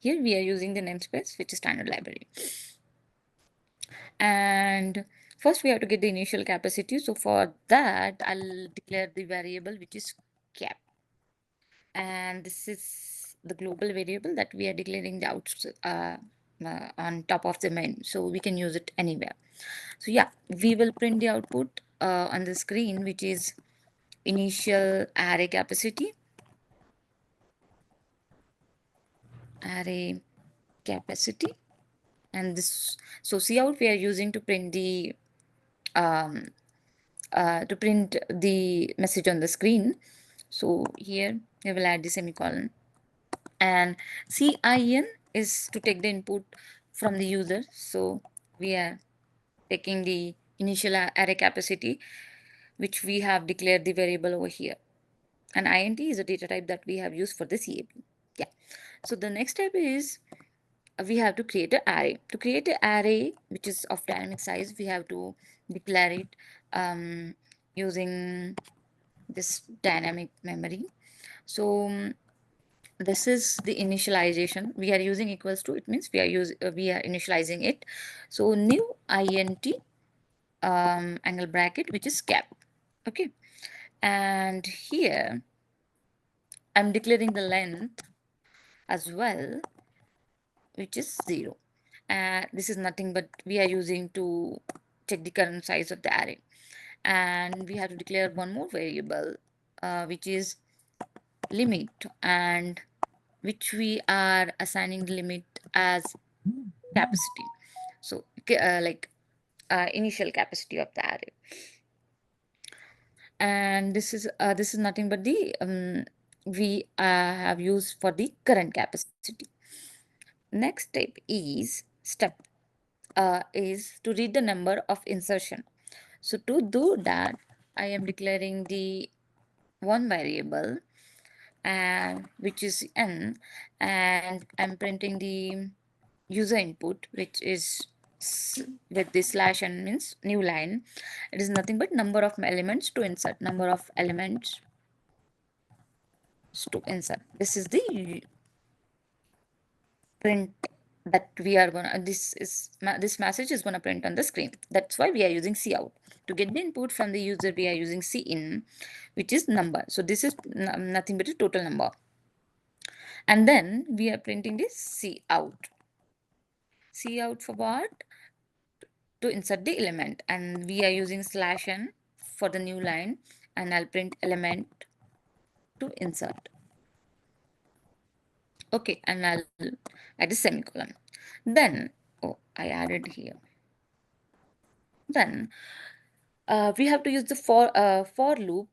here we are using the namespace, which is standard library. And first we have to get the initial capacity. So for that, I'll declare the variable which is cap. And this is the global variable that we are declaring the on top of the main. So we can use it anywhere. So yeah, we will print the output on the screen, which is initial array capacity. Array capacity. And this, so cout we are using to print the message on the screen. So here we will add the semicolon, and cin is to take the input from the user. So we are taking the initial array capacity, which we have declared the variable over here. And int is a data type that we have used for the CAP. Yeah. So the next step is we have to create an array. To create an array which is of dynamic size, we have to declare it using this dynamic memory. So this is the initialization we are using equals to, it means we are initializing it. So new int angle bracket, which is cap. Okay, and here I'm declaring the length as well, which is 0. This is nothing but we are using to check the current size of the array. And we have to declare one more variable, which is limit, and which we are assigning the limit as capacity. So initial capacity of the array. And this is nothing but the we have used for the current capacity. Next step is to read the number of insertion. So to do that, I am declaring the one variable, and which is n, and I'm printing the user input, which is with the slash n, means new line. It is nothing but number of elements to insert. Number of elements to insert. This is the print that we are gonna, this message is gonna print on the screen. That's why we are using cout. To get the input from the user, we are using cin, which is number. So this is nothing but a total number. And then we are printing this cout. Cout for what? To insert the element, and we are using slash n for the new line, and I'll print element to insert. Okay, and I'll add a semicolon. Then, oh, I added here. Then we have to use the for loop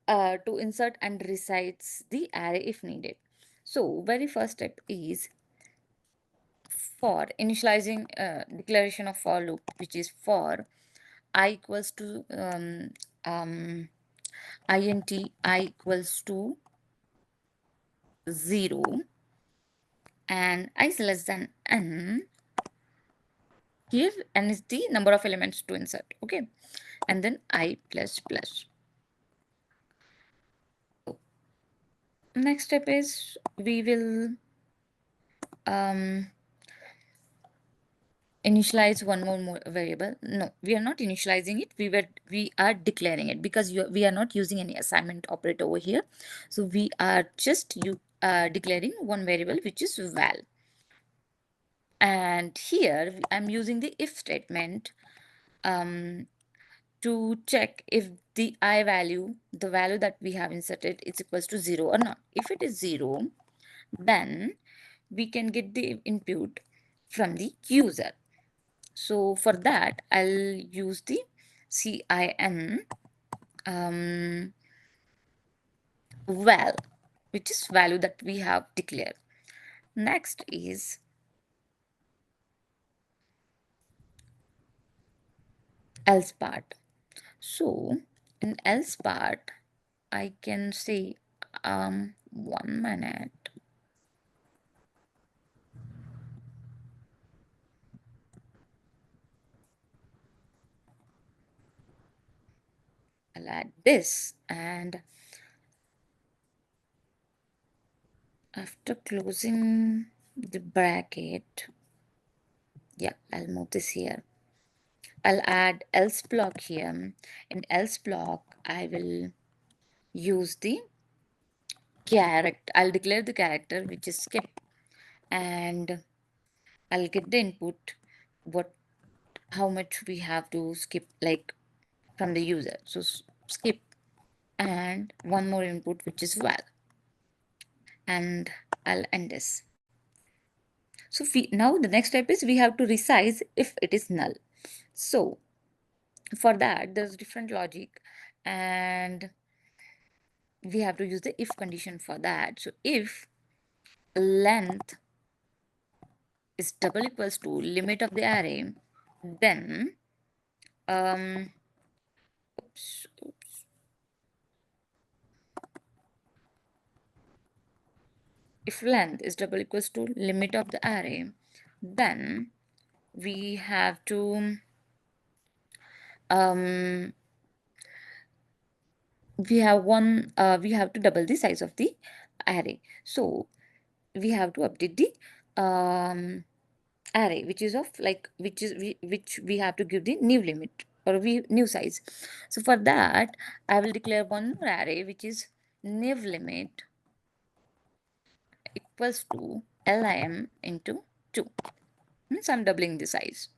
to insert and resize the array if needed. So very first step is for initializing declaration of for loop, which is for I equals to int I equals to 0 and I is less than n. Here n is the number of elements to insert. Okay, and then I plus plus. Next step is we will initialize one more variable. No, we are not initializing it. We are declaring it, because we are not using any assignment operator over here. So we are just declaring one variable, which is val. And here I'm using the if statement to check if the I value, the value that we have inserted, is equals to 0 or not. If it is 0, then we can get the input from the user. So for that, I'll use the cin val, which is value that we have declared. Next is else part. So in else part, I can say 1 minute. I'll add this, and after closing the bracket. Yeah, I'll move this here. I'll add else block here. In else block, I will use the character. I'll declare the character which is skip, and I'll get the input what how much we have to skip, like from the user. So skip, and one more input which is val, and I'll end this. So now the next step is we have to resize if it is null. So for that there's different logic, and we have to use the if condition for that. So if length is double equals to limit of the array, then um oops, oops. If length is double equals to limit of the array, then we have to um we have to double the size of the array. So we have to update the array which is of like which we have to give the new limit or new size. So for that I will declare one more array which is new limit equals to lim into 2, means I'm doubling the size,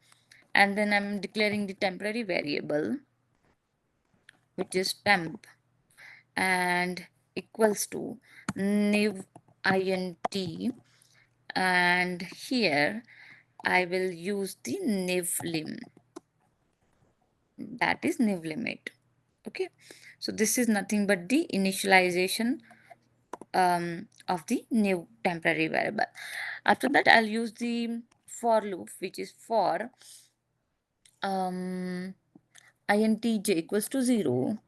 and then I'm declaring the temporary variable which is temp and equals to new int, and here I will use the new lim, that is new limit. Okay, so this is nothing but the initialization of the new temporary variable. After that I'll use the for loop which is for int j equals to 0,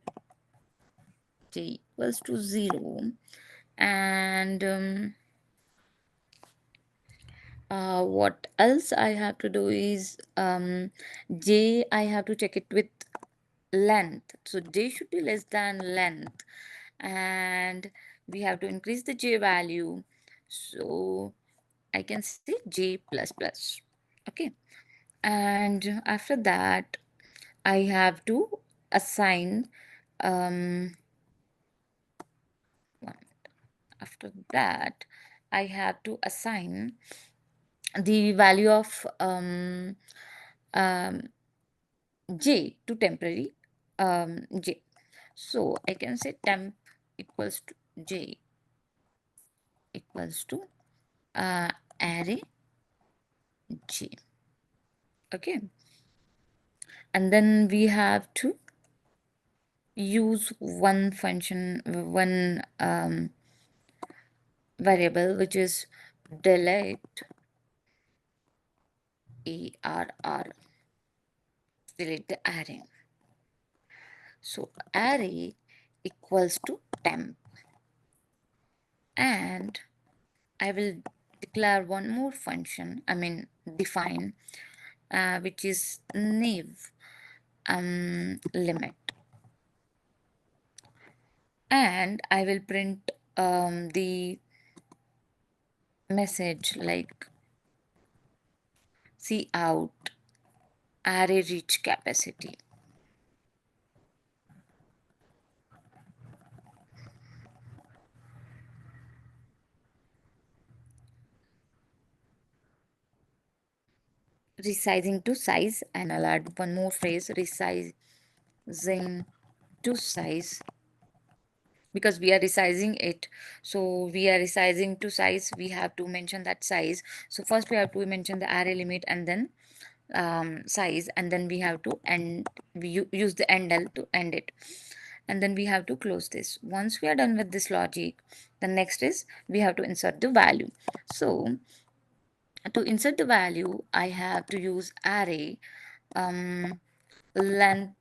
j equals to 0, and what else I have to do is j I have to check it with length. So j should be less than length, and we have to increase the j value. So I can say j plus plus. Okay, and after that I have to assign after that I have to assign the value of um, j to temporary j. So I can say temp equals to j equals to array j. Okay, and then we have to use one function, one variable which is delete arr, delete the array. So array equals to temp, and I will declare one more function, I mean define, which is nav limit, and I will print the message like see out array reach capacity. Resizing to size, and I'll add one more phrase, resizing to size, because we are resizing it. So we are resizing to size, we have to mention that size. So first we have to mention the array limit and then size, and then we have to end, use the endl to end it, and then we have to close this. Once we are done with this logic, the next is we have to insert the value. So to insert the value I have to use array length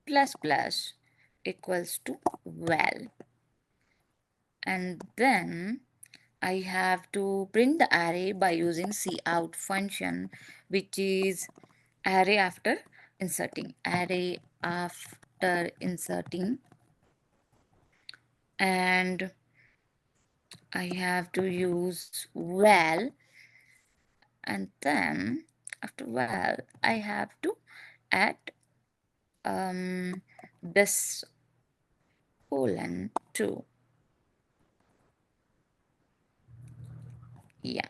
plus plus equals to val, and then I have to print the array by using cout function, which is array after inserting, and I have to use val, and then after val I have to add this colon 2. Yeah,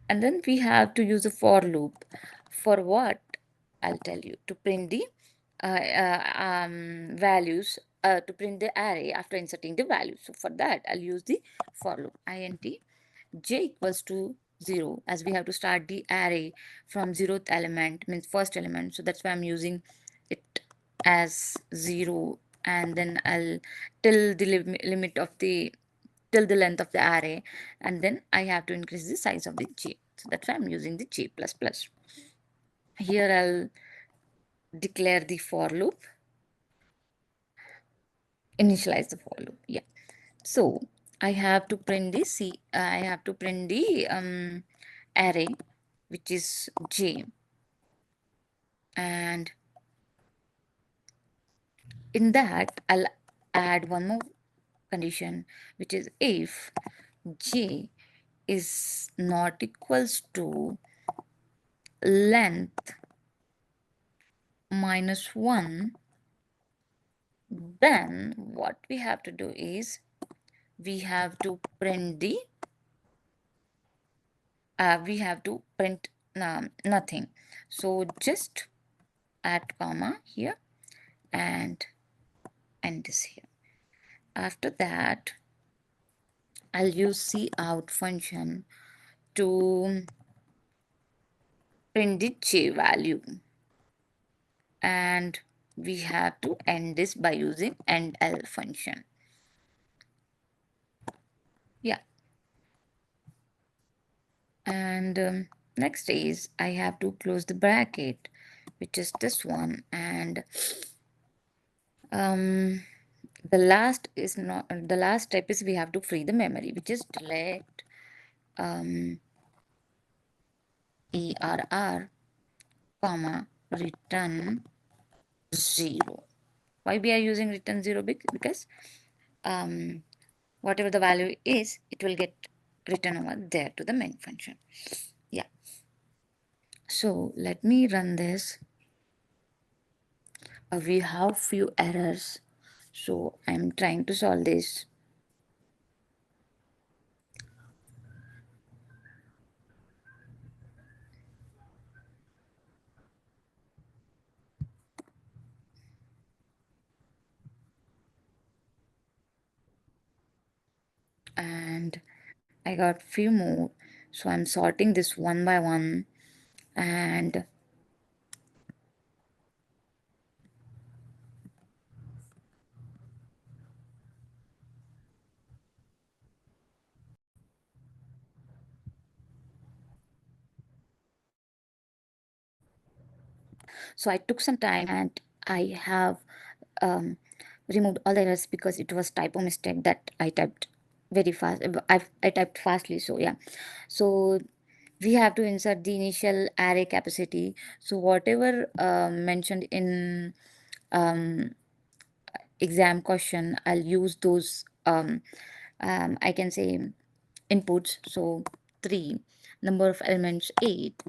and then we have to use a for loop. For what? I'll tell you. To print the values, to print the array after inserting the values. So for that I'll use the for loop. Int j equals to 0, as we have to start the array from 0th element, means first element. So that's why I'm using it as 0, and then I'll till the limit of the till the length of the array, and then I have to increase the size of the j. So that's why I'm using the j plus plus. Here I'll declare the for loop, initialize the for loop. Yeah. So I have to print the I have to print the array, which is j, and in that I'll add one more condition, which is if j is not equals to length minus 1, then what we have to do is we have to print the we have to print nothing. So just add comma here and end this here. After that I'll use cout function to print the j value, and we have to end this by using endl function. Yeah, and next is I have to close the bracket, which is this one, and um the last is not the last step is we have to free the memory, which is delete err comma return 0. Why we are using return 0? Because whatever the value is, it will get written over there to the main function. Yeah, so let me run this. We have few errors, so I'm trying to solve this. And I got few more, so I'm sorting this one by one. And so I took some time, and I have um, removed all the errors because it was typo mistake that I typed very fast. I typed fastly, so yeah. So we have to insert the initial array capacity. So whatever mentioned in um, exam question, I'll use those I can say inputs. So 3, number of elements 8,